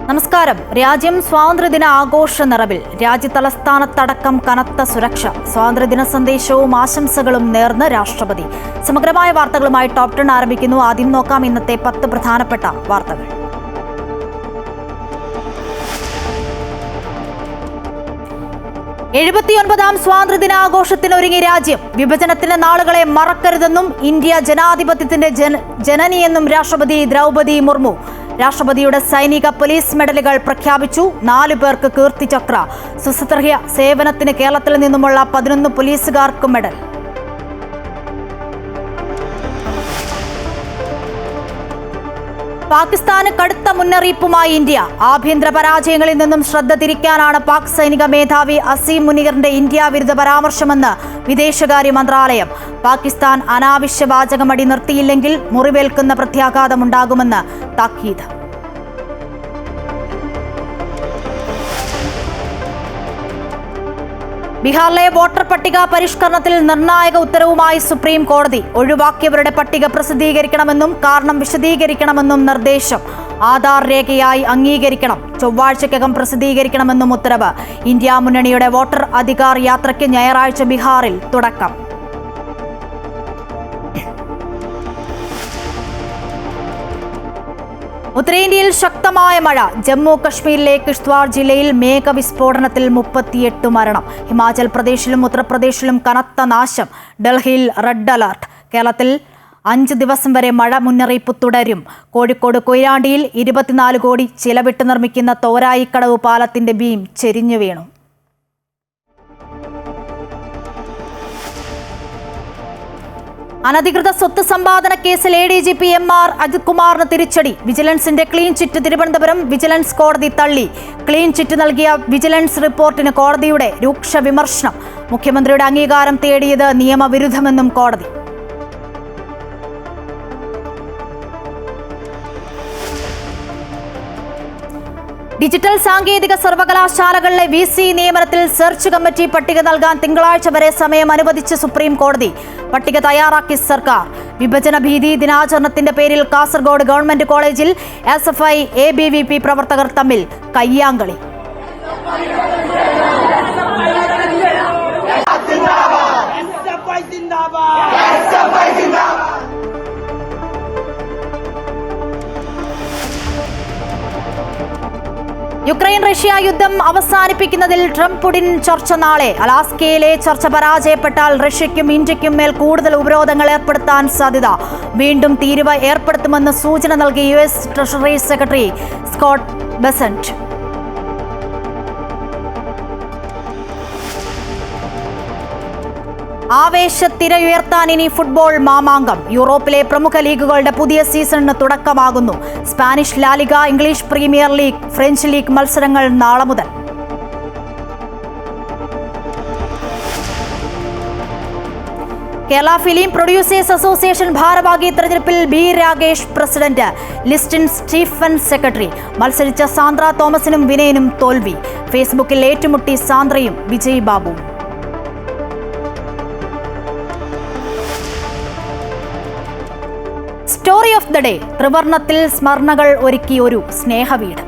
നമസ്കാരം. രാജ്യം സ്വാതന്ത്ര്യദിന ആഘോഷ നിറവിൽ. രാജ്യതലസ്ഥാനത്തടക്കം കനത്ത സുരക്ഷ. സ്വാതന്ത്ര്യദിന സന്ദേശവും ആശംസകളും നേർന്ന് രാഷ്ട്രപതി. സമഗ്രമായ വാർത്തകളുമായി ടോപ് 10 ആരംഭിക്കുന്നു. ആദ്യം നോക്കാം ഇന്നത്തെ 10 പ്രധാനപ്പെട്ട വാർത്തകൾ. 79ാം സ്വാതന്ത്ര്യദിനാഘോഷത്തിനൊരുങ്ങി രാജ്യം. വിഭജനത്തിന്റെ നാളുകളെ മറക്കരുതെന്നും ഇന്ത്യ ജനാധിപത്യത്തിന്റെ ജനനിയെന്നും രാഷ്ട്രപതി ദ്രൗപദി മുർമു. രാഷ്ട്രപതിയുടെ സൈനിക പോലീസ് മെഡലുകൾ പ്രഖ്യാപിച്ചു. 4 പേർക്ക് കീർത്തിചക്ര. സുസഹൃദയ സേവനത്തിന് കേരളത്തിൽ നിന്നുമുള്ള 11 പോലീസുകാർക്ക് മെഡൽ. പാകിസ്ഥാന് കടുത്ത മുന്നറിയിപ്പുമായി ഇന്ത്യ. ആഭ്യന്തര പരാജയങ്ങളിൽ നിന്നും ശ്രദ്ധ തിരിക്കാനാണ് പാക് സൈനിക മേധാവി അസീം മുനീറിന്റെ ഇന്ത്യ വിരുദ്ധ പരാമർശമെന്ന് വിദേശകാര്യ മന്ത്രാലയം. പാകിസ്ഥാൻ അനാവശ്യ വാചകമടി നിർത്തിയില്ലെങ്കിൽ മുറിവേൽക്കുന്ന പ്രത്യാഘാതമുണ്ടാകുമെന്ന് താക്കീത്. ബീഹാറിലെ വോട്ടർ പട്ടിക പരിഷ്കരണത്തിൽ നിർണായക ഉത്തരവുമായി സുപ്രീം കോടതി. ഒഴിവാക്കിയവരുടെ പട്ടിക പ്രസിദ്ധീകരിക്കണമെന്നും കാരണം വിശദീകരിക്കണമെന്നും നിർദ്ദേശം. ആധാർ രേഖയായി അംഗീകരിക്കണം. ചൊവ്വാഴ്ചയ്ക്കകം പ്രസിദ്ധീകരിക്കണമെന്നും ഉത്തരവ്. ഇന്ത്യ മുന്നണിയുടെ വോട്ടർ അധികാർ യാത്രയ്ക്ക് ഞായറാഴ്ച ബീഹാറിൽ തുടക്കം. ഉത്തരേന്ത്യയിൽ ശക്തമായ മഴ. ജമ്മു കശ്മീരിലെ കിഷ്ത്വാർ ജില്ലയിൽ മേഘവിസ്ഫോടനത്തിൽ 38 മരണം. ഹിമാചൽ പ്രദേശിലും ഉത്തർപ്രദേശിലും കനത്ത നാശം. ഡൽഹിയിൽ റെഡ് അലർട്ട്. കേരളത്തിൽ 5 ദിവസം വരെ മഴ മുന്നറിയിപ്പ് തുടരും. കോഴിക്കോട് കൊയിലാണ്ടിയിൽ 24 കോടി ചിലവിട്ട് നിർമ്മിക്കുന്ന തോരായിക്കടവ് പാലത്തിന്റെ ബീം ചെരിഞ്ഞു വീണു. അനധികൃത സ്വത്ത് സമ്പാദന കേസിൽ ADGP MR അജിത് കുമാറിന് തിരിച്ചടി. വിജിലൻസിന്റെ ക്ലീൻ ചിറ്റ് തിരുവനന്തപുരം വിജിലൻസ് കോടതി തള്ളി. ക്ലീൻ ചിറ്റ് നൽകിയ വിജിലൻസ് റിപ്പോർട്ടിന് കോടതിയുടെ രൂക്ഷ വിമർശനം. മുഖ്യമന്ത്രിയുടെ അംഗീകാരം തേടിയത് നിയമവിരുദ്ധമെന്നും കോടതി. ഡിജിറ്റൽ സാങ്കേതിക സർവകലാശാലകളിലെ VC നിയമനത്തിൽ സെർച്ച് കമ്മിറ്റി പട്ടിക നൽകാൻ തിങ്കളാഴ്ച വരെ സമയം അനുവദിച്ച് സുപ്രീം കോടതി. പട്ടിക തയ്യാറാക്കി സർക്കാർ. വിഭജന ഭീതി ദിനാചരണത്തിന്റെ പേരിൽ കാസർഗോഡ് ഗവൺമെന്റ് കോളേജിൽ SFI ABVP പ്രവർത്തകർ തമ്മിൽ കയ്യാങ്കളി. യുക്രൈൻ റഷ്യ യുദ്ധം അവസാനിപ്പിക്കുന്നതിൽ ട്രംപ് പുടിൻ ചർച്ച നാളെ. അലാസ്കയിലെ ചർച്ച പരാജയപ്പെട്ടാൽ റഷ്യയ്ക്കും ഇന്ത്യയ്ക്കും മേൽ കൂടുതൽ ഉപരോധങ്ങൾ ഏർപ്പെടുത്താൻ സാധ്യത. വീണ്ടും തീരുവ ഏർപ്പെടുത്തുമെന്ന് സൂചന നൽകി US treasury secretary Scott Bessent. ആവേശത്തിരയുയർത്താൻ ഇനി ഫുട്ബോൾ മാമാങ്കം. യൂറോപ്പിലെ പ്രമുഖ ലീഗുകളുടെ പുതിയ സീസണിന് തുടക്കമാകുന്നു. Spanish La Liga, English Premier League, French league മത്സരങ്ങൾ നാളെ മുതൽ. കേരള ഫിലിം പ്രൊഡ്യൂസേഴ്സ് അസോസിയേഷൻ ഭാരവാഹി തെരഞ്ഞെടുപ്പിൽ B. Rakesh president, Listin Stephen secretary. മത്സരിച്ച സാന്ദ്ര തോമസിനും വിനയനും തോൽവി. ഫേസ്ബുക്കിൽ ഏറ്റുമുട്ടി സാന്ദ്രയും വിജയ് ബാബുവും. Story of the day. ത്രിവർണത്തിൽ സ്മരണകൾ ഒരുക്കി ഒരു സ്നേഹവീട്.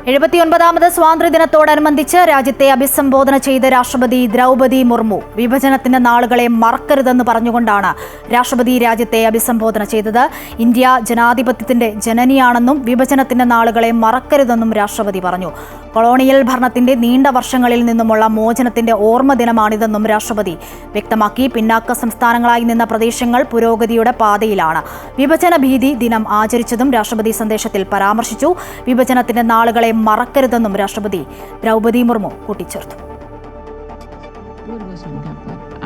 എഴുപത്തിയൊൻപതാമത് സ്വാതന്ത്ര്യദിനത്തോടനുബന്ധിച്ച് രാജ്യത്തെ അഭിസംബോധന ചെയ്ത രാഷ്ട്രപതി ദ്രൗപദി മുർമു. വിഭജനത്തിന്റെ നാളുകളെ മറക്കരുതെന്ന് പറഞ്ഞുകൊണ്ടാണ് രാഷ്ട്രപതി രാജ്യത്തെ അഭിസംബോധന ചെയ്തത്. ഇന്ത്യ ജനാധിപത്യത്തിന്റെ ജനനിയാണെന്നും വിഭജനത്തിന്റെ നാളുകളെ മറക്കരുതെന്നും രാഷ്ട്രപതി പറഞ്ഞു. കൊളോണിയൽ ഭരണത്തിന്റെ നീണ്ട വർഷങ്ങളിൽ നിന്നുമുള്ള മോചനത്തിന്റെ ഓർമ്മ ദിനമാണിതെന്നും രാഷ്ട്രപതി വ്യക്തമാക്കി. പിന്നാക്ക സംസ്ഥാനങ്ങളായി നിന്ന പ്രദേശങ്ങൾ പുരോഗതിയുടെ പാതയിലാണ്. വിഭജന ഭീതി ദിനം ആചരിച്ചതും രാഷ്ട്രപതി സന്ദേശത്തിൽ പരാമർശിച്ചു. വിഭജനത്തിന്റെ നാളുകളെ മറക്കരുതെന്നും രാഷ്ട്രപതി ദ്രൗപദി മുർമു കൂട്ടിച്ചേർത്തു.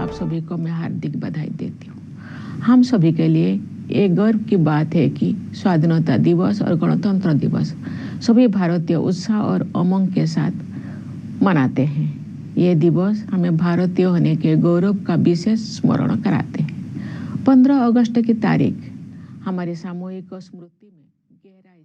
आप सभी को मैं हार्दिक बधाई देती हूँ. हम सभी के लिए ये गर्व की बात है कि स्वाधीनता दिवस और गणतंत्र दिवस सभी भारतीय उत्साह और उमंग के साथ मनाते हैं. ये दिवस हमें भारतीय होने के गौरव का विशेष स्मरण कराते हैं. 15 अगस्त की तारीख हमारी सामूहिक स्मृति में गहराई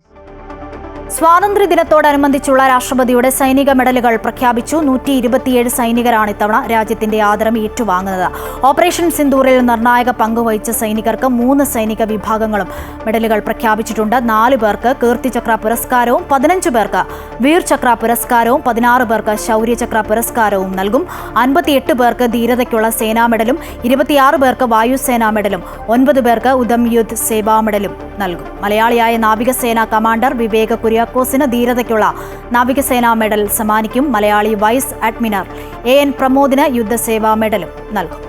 സ്വാതന്ത്ര്യദിനത്തോടനുബന്ധിച്ചുള്ള രാഷ്ട്രപതിയുടെ സൈനിക മെഡലുകൾ പ്രഖ്യാപിച്ചു. 127 സൈനികരാണ് ഇത്തവണ രാജ്യത്തിന്റെ ആദരം ഏറ്റുവാങ്ങുന്നത്. ഓപ്പറേഷൻ സിന്ദൂറിൽ നിർണായക പങ്കുവഹിച്ച സൈനികർക്ക് 3 സൈനിക വിഭാഗങ്ങളും മെഡലുകൾ പ്രഖ്യാപിച്ചിട്ടുണ്ട്. 4 പേർക്ക് കീർത്തിചക്ര പുരസ്കാരവും 15 പേർക്ക് വീർ ചക്ര പുരസ്കാരവും 16 പേർക്ക് ശൗര്യചക്ര പുരസ്കാരവും നൽകും. 58 പേർക്ക് ധീരതയ്ക്കുള്ള സേനാ മെഡലും 26 പേർക്ക് വായുസേനാ മെഡലും 9 പേർക്ക് ഉദം യുദ്ധ് സേവാ മെഡലും നൽകും. മലയാളിയായ നാവികസേനാ കമാൻഡർ വിവേക് കുര്യാക്കോസിന് ധീരതയ്ക്കുള്ള നാവികസേനാ മെഡൽ സമ്മാനിക്കും. മലയാളി വൈസ് അഡ്മിറൽ AN പ്രമോദിന് യുദ്ധസേവാ മെഡലും നൽകും.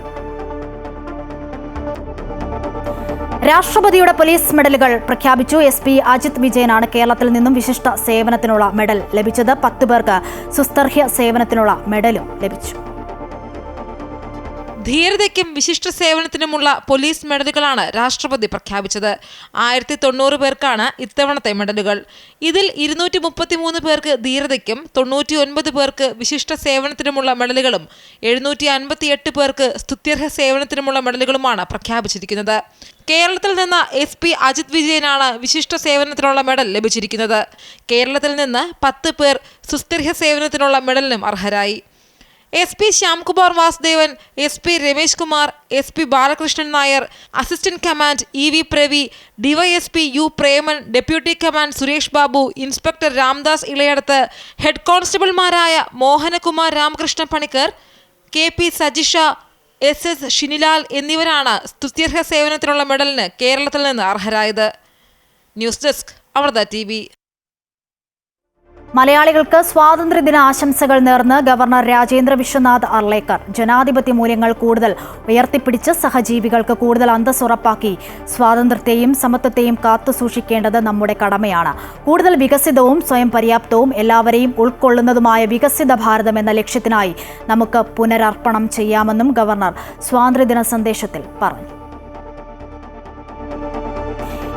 രാഷ്ട്രപതിയുടെ പോലീസ് മെഡലുകൾ പ്രഖ്യാപിച്ചു. SP അജിത് വിജയനാണ് കേരളത്തിൽ നിന്നും വിശിഷ്ട സേവനത്തിനുള്ള മെഡൽ ലഭിച്ചത്. 10 പേർക്ക് സുസ്തർഹ്യ സേവനത്തിനുള്ള മെഡലും ലഭിച്ചു. ധീരതയ്ക്കും വിശിഷ്ട സേവനത്തിനുമുള്ള പോലീസ് മെഡലുകളാണ് രാഷ്ട്രപതി പ്രഖ്യാപിച്ചത്. 1090 പേർക്കാണ് ഇത്തവണത്തെ മെഡലുകൾ. ഇതിൽ 233 പേർക്ക് ധീരതയ്ക്കും 99 പേർക്ക് വിശിഷ്ട സേവനത്തിനുമുള്ള മെഡലുകളും 758 പേർക്ക് സ്തുത്യർഹ സേവനത്തിനുമുള്ള മെഡലുകളുമാണ് പ്രഖ്യാപിച്ചിരിക്കുന്നത്. കേരളത്തിൽ നിന്ന് SP അജിത് വിജയനാണ് വിശിഷ്ട സേവനത്തിനുള്ള മെഡൽ ലഭിച്ചിരിക്കുന്നത്. കേരളത്തിൽ നിന്ന് 10 പേർ സുസ്ത്യർഹ സേവനത്തിനുള്ള മെഡലിനും അർഹരായി. SP Shyamkumar Vasudevan, SP Ramesh Kumar, SP Balakrishnan Nair, assistant command EV Pravi, DYSP U Preman, deputy command Suresh Babu, inspector Ramdas Elayadath, head കോൺസ്റ്റബിൾമാരായ മോഹനകുമാർ രാമകൃഷ്ണ പണിക്കർ, KP സജിഷ, SS ഷിനിലാൽ എന്നിവരാണ് സ്തുത്യർഹ സേവനത്തിനുള്ള മെഡലിന് കേരളത്തിൽ നിന്ന് അർഹരായത്. News desk Amrita TV. മലയാളികൾക്ക് സ്വാതന്ത്ര്യദിന ആശംസകൾ നേർന്ന് ഗവർണർ രാജേന്ദ്ര വിശ്വനാഥ് അർലേക്കർ. ജനാധിപത്യ മൂല്യങ്ങൾ കൂടുതൽ ഉയർത്തിപ്പിടിച്ച് സഹജീവികൾക്ക് കൂടുതൽ അന്തസ്സ് ഉറപ്പാക്കി സ്വാതന്ത്ര്യത്തെയും സമത്വത്തെയും കാത്തുസൂക്ഷിക്കേണ്ടത് നമ്മുടെ കടമയാണ്. കൂടുതൽ വികസിതവും സ്വയം പര്യാപ്തവും എല്ലാവരെയും ഉൾക്കൊള്ളുന്നതുമായ വികസിത ഭാരതം എന്ന ലക്ഷ്യത്തിനായി നമുക്ക് പുനരർപ്പണം ചെയ്യാമെന്നും ഗവർണർ സ്വാതന്ത്ര്യദിന സന്ദേശത്തിൽ പറഞ്ഞു.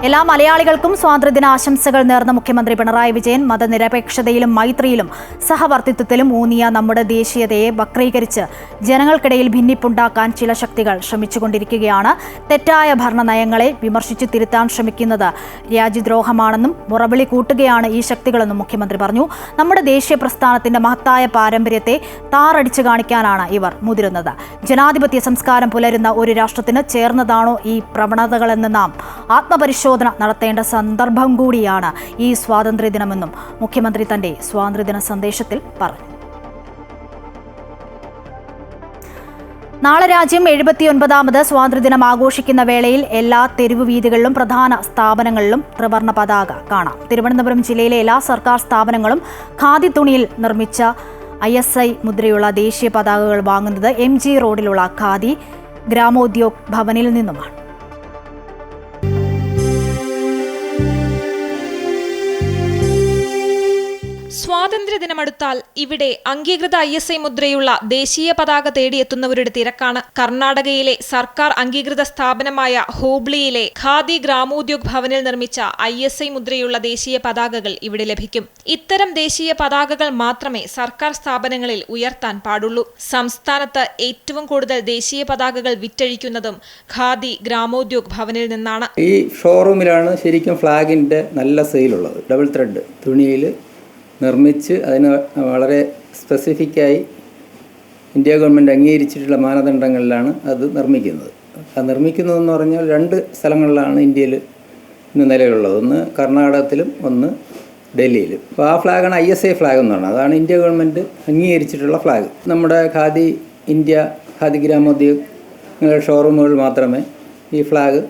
എല്ലാ മലയാളികൾക്കും സ്വാതന്ത്ര്യദിന ആശംസകൾ നേർന്ന മുഖ്യമന്ത്രി പിണറായി വിജയൻ മതനിരപേക്ഷതയിലും മൈത്രിയിലും സഹവർത്തിത്വത്തിലും ഊന്നിയ നമ്മുടെ ദേശീയതയെ വക്രീകരിച്ച് ജനങ്ങൾക്കിടയിൽ ഭിന്നിപ്പുണ്ടാക്കാൻ ചില ശക്തികൾ ശ്രമിച്ചുകൊണ്ടിരിക്കുകയാണ്. തെറ്റായ ഭരണനയങ്ങളെ വിമർശിച്ച് തിരുത്താൻ ശ്രമിക്കുന്നത് രാജ്യദ്രോഹമാണെന്നും മുറവിളി കൂട്ടുകയാണ് ഈ ശക്തികളെന്നും മുഖ്യമന്ത്രി പറഞ്ഞു. നമ്മുടെ ദേശീയ പ്രസ്ഥാനത്തിന്റെ മഹത്തായ പാരമ്പര്യത്തെ താറടിച്ചു കാണിക്കാനാണ് ഇവർ മുതിരുന്നത്. ജനാധിപത്യ സംസ്കാരം പുലരുന്ന ഒരു രാഷ്ട്രത്തിന് ചേർന്നതാണോ ഈ പ്രവണതകളെന്ന് നാം ആത്മപരിശോധന നടത്തേണ്ട സന്ദർഭം കൂടിയാണ് ഈ സ്വാതന്ത്ര്യദിനമെന്നും മുഖ്യമന്ത്രി തന്റെ സ്വാതന്ത്ര്യദിന സന്ദേശത്തിൽ പറഞ്ഞു. നാളെ രാജ്യം 79ാമത് സ്വാതന്ത്ര്യദിനം ആഘോഷിക്കുന്ന വേളയിൽ എല്ലാ തെരുവ് വീഥികളിലും പ്രധാന സ്ഥാപനങ്ങളിലും ത്രിവർണ്ണ പതാക കാണാം. തിരുവനന്തപുരം ജില്ലയിലെ എല്ലാ സർക്കാർ സ്ഥാപനങ്ങളും ഖാദി തുണിയിൽ നിർമ്മിച്ച ISI മുദ്രയുള്ള ദേശീയ പതാകകൾ വാങ്ങുന്നത് MG റോഡിലുള്ള ഖാദി ഗ്രാമോദ്योग ഭവനിൽ നിന്നുമാണ്. സ്വാതന്ത്ര്യദിനമടുത്താൽ ഇവിടെ അംഗീകൃത ISI മുദ്രയുള്ള ദേശീയ പതാക തേടിയെത്തുന്നവരുടെ തിരക്കാണ്. കർണാടകയിലെ സർക്കാർ അംഗീകൃത സ്ഥാപനമായ ഹൂബ്ലിയിലെ ഖാദി ഗ്രാമോദ്योग ഭവനിൽ നിർമ്മിച്ച ISI മുദ്രയുള്ള ദേശീയ പതാകകൾ ഇവിടെ ലഭിക്കും. ഇത്തരം ദേശീയ പതാകകൾ മാത്രമേ സർക്കാർ സ്ഥാപനങ്ങളിൽ ഉയർത്താൻ പാടുള്ളൂ. സംസ്ഥാനത്ത് ഏറ്റവും കൂടുതൽ ദേശീയ പതാകകൾ വിറ്റഴിക്കുന്നതും ഖാദി ഗ്രാമോദ്योग ഭവനിൽ നിന്നാണ്. ഈ ഷോറൂമിലാണ് ശരിക്കും ഫ്ലാഗിൻ്റെ നല്ല സെയിലുള്ളത്. ഡബിൾ ത്രെഡ് തുണിയിൽ നിർമ്മിച്ച് അതിന് വളരെ സ്പെസിഫിക്കായി ഇന്ത്യ ഗവൺമെൻറ് അംഗീകരിച്ചിട്ടുള്ള മാനദണ്ഡങ്ങളിലാണ് അത് നിർമ്മിക്കുന്നത്. അത് നിർമ്മിക്കുന്നതെന്ന് പറഞ്ഞാൽ 2 സ്ഥലങ്ങളിലാണ് ഇന്ത്യയിൽ ഇന്ന് നിലവിലുള്ളത്. ഒന്ന് കർണാടകത്തിലും ഒന്ന് ഡൽഹിയിലും. അപ്പോൾ ആ ഫ്ലാഗാണ് ISI ഫ്ലാഗ് എന്ന് പറയുന്നത്. അതാണ് ഇന്ത്യ ഗവൺമെൻറ് അംഗീകരിച്ചിട്ടുള്ള ഫ്ലാഗ്. നമ്മുടെ ഖാദി ഇന്ത്യ ഖാദി ഗ്രാമോദ്योग ഷോറൂമുകൾ മാത്രമേ ഈ ഫ്ലാഗ്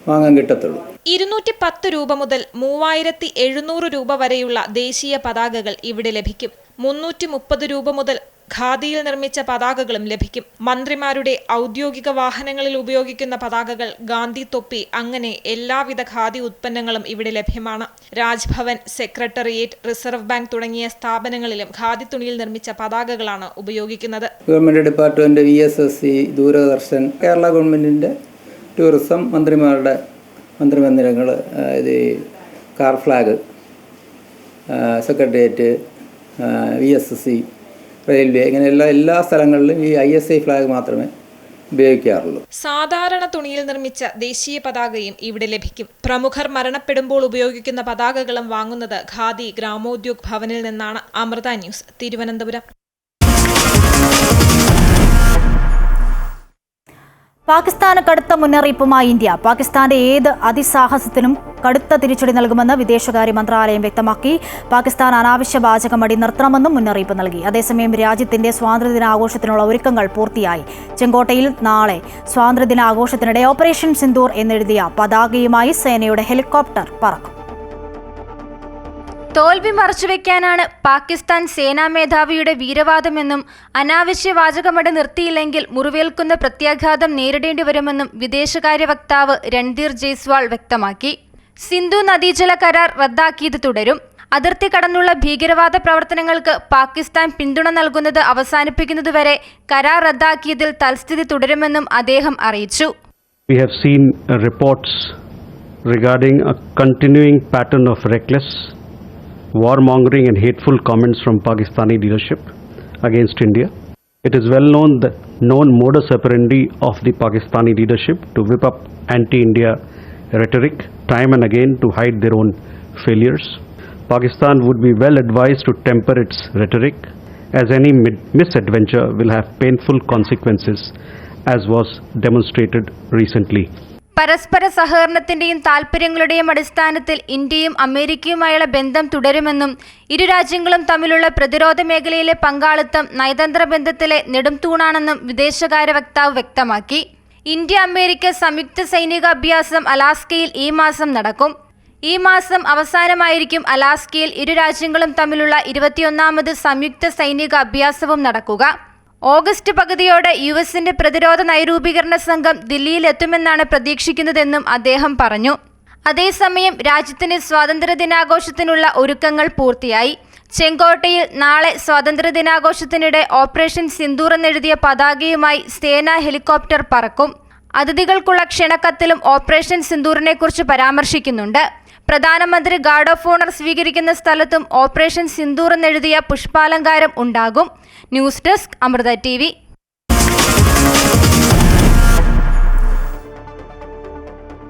വാങ്ങാൻ കിട്ടത്തുള്ളൂ. 210 രൂപ മുതൽ 3700 രൂപ വരെയുള്ള ദേശീയ പതാകകൾ ഇവിടെ ലഭിക്കും. 330 രൂപ മുതൽ ഖാദിയിൽ നിർമ്മിച്ച പതാകകളും ലഭിക്കും. മന്ത്രിമാരുടെ ഔദ്യോഗിക വാഹനങ്ങളിൽ ഉപയോഗിക്കുന്ന പതാകകൾ, ഗാന്ധി തൊപ്പി, അങ്ങനെ എല്ലാവിധ ഖാദി ഉത്പന്നങ്ങളും ഇവിടെ ലഭ്യമാണ്. രാജ്ഭവൻ, സെക്രട്ടേറിയറ്റ്, റിസർവ് ബാങ്ക് തുടങ്ങിയ സ്ഥാപനങ്ങളിലും ഖാദി തുണിയിൽ നിർമ്മിച്ച പതാകകളാണ് ഉപയോഗിക്കുന്നത്. Government department, VSSC, Doordarshan, Kerala ഗവൺമെൻറ്റിൻ്റെ ടൂറിസം മന്ത്രിമാരുടെ മന്ത്രിമന്ദിരങ്ങൾ, ഇത് car flag, secretariat, VSSC, railway, ഇങ്ങനെ എല്ലാ സ്ഥലങ്ങളിലും ഈ ISI ഫ്ലാഗ് മാത്രമേ ഉപയോഗിക്കാറുള്ളൂ. സാധാരണ തുണിയിൽ നിർമ്മിച്ച ദേശീയ പതാകയും ഇവിടെ ലഭിക്കും. പ്രമുഖർ മരണപ്പെടുമ്പോൾ ഉപയോഗിക്കുന്ന പതാകകളും വാങ്ങുന്നത് ഖാദി ഗ്രാമോദ്योग ഭവനിൽ നിന്നാണ്. അമൃത ന്യൂസ്, തിരുവനന്തപുരം. പാകിസ്ഥാന് കടുത്ത മുന്നറിയിപ്പുമായി ഇന്ത്യ. പാകിസ്ഥാന്റെ ഏത് അതിസാഹസത്തിനും കടുത്ത തിരിച്ചടി നൽകുമെന്ന് വിദേശകാര്യ മന്ത്രാലയം വ്യക്തമാക്കി. പാകിസ്ഥാൻ അനാവശ്യ വാചകമടി നിർത്തണമെന്നും മുന്നറിയിപ്പ് നൽകി. അതേസമയം രാജ്യത്തിന്റെ സ്വാതന്ത്ര്യദിനാഘോഷത്തിനുള്ള ഒരുക്കങ്ങൾ പൂർത്തിയായി. ചെങ്കോട്ടയിൽ നാളെ സ്വാതന്ത്ര്യദിനാഘോഷത്തിനിടെ ഓപ്പറേഷൻ സിന്ദൂർ എന്നെഴുതിയ പതാകയുമായി സേനയുടെ ഹെലികോപ്റ്റർ പറക്കും. തോൽവി മറച്ചുവെക്കാനാണ് പാകിസ്ഥാൻ സേനാ മേധാവിയുടെ വീരവാദമെന്നും അനാവശ്യ വാചകമടി നിർത്തിയില്ലെങ്കിൽ മുറിവേൽക്കുന്ന പ്രത്യാഘാതം നേരിടേണ്ടി വരുമെന്നും വിദേശകാര്യ വക്താവ് രൺധീർ ജയ്സ്വാൾ വ്യക്തമാക്കി. സിന്ധു നദീജല കരാർ റദ്ദാക്കിയത് തുടരും. അതിർത്തി കടന്നുള്ള ഭീകരവാദ പ്രവർത്തനങ്ങൾക്ക് പാകിസ്ഥാൻ പിന്തുണ നൽകുന്നത് അവസാനിപ്പിക്കുന്നതുവരെ കരാർ റദ്ദാക്കിയതിൽ തൽസ്ഥിതി തുടരുമെന്നും അദ്ദേഹം അറിയിച്ചു. We have seen reports regarding a continuing pattern of reckless warmongering and hateful comments from Pakistani leadership against India. It is well known the known modus operandi of the Pakistani leadership to whip up anti-India rhetoric time and again to hide their own failures. Pakistan would be well advised to temper its rhetoric, as any misadventure will have painful consequences, as was demonstrated recently. പരസ്പര സഹകരണത്തിന്റെയും താൽപര്യങ്ങളുടെയും അടിസ്ഥാനത്തിൽ ഇന്ത്യയും അമേരിക്കയുമായുള്ള ബന്ധം തുടരുമെന്നും ഇരു രാജ്യങ്ങളും തമ്മിലുള്ള പ്രതിരോധ മേഖലയിലെ പങ്കാളിത്തം നയതന്ത്ര ബന്ധത്തിലെ നെടുംതൂണാണെന്നും വിദേശകാര്യ വക്താവ് വ്യക്തമാക്കി. ഇന്ത്യ അമേരിക്ക സംയുക്ത സൈനിക അഭ്യാസം അലാസ്കയിൽ ഈ മാസം നടക്കും. ഈ മാസം അവസാനമായിരിക്കും അലാസ്കയിൽ ഇരു രാജ്യങ്ങളും തമ്മിലുള്ള 21ാമത് സംയുക്ത സൈനിക അഭ്യാസവും നടക്കുക. ഓഗസ്റ്റ് പകുതിയോടെ യുഎസിന്റെ പ്രതിരോധ നയരൂപീകരണ സംഘം ദില്ലിയിലെത്തുമെന്നാണ് പ്രതീക്ഷിക്കുന്നതെന്നും അദ്ദേഹം പറഞ്ഞു. അതേസമയം രാജ്യത്തിന്റെ സ്വാതന്ത്ര്യദിനാഘോഷത്തിനുള്ള ഒരുക്കങ്ങൾ പൂർത്തിയായി. ചെങ്കോട്ടയിൽ നാളെ സ്വാതന്ത്ര്യദിനാഘോഷത്തിനിടെ ഓപ്പറേഷൻ സിന്ദൂർ എന്നെഴുതിയ പതാകയുമായി സേനാ ഹെലികോപ്റ്റർ പറക്കും. അതിഥികൾക്കുള്ള ക്ഷണക്കത്തിലും ഓപ്പറേഷൻ സിന്ദൂറിനെക്കുറിച്ച് പരാമർശിക്കുന്നുണ്ട്. പ്രധാനമന്ത്രി ഗാർഡ് ഓഫ് ഓണർ സ്വീകരിക്കുന്ന സ്ഥലത്തും ഓപ്പറേഷൻ സിന്ദൂർ എന്നെഴുതിയ പുഷ്പാലങ്കാരം ഉണ്ടാകും. News desk, Amrita TV.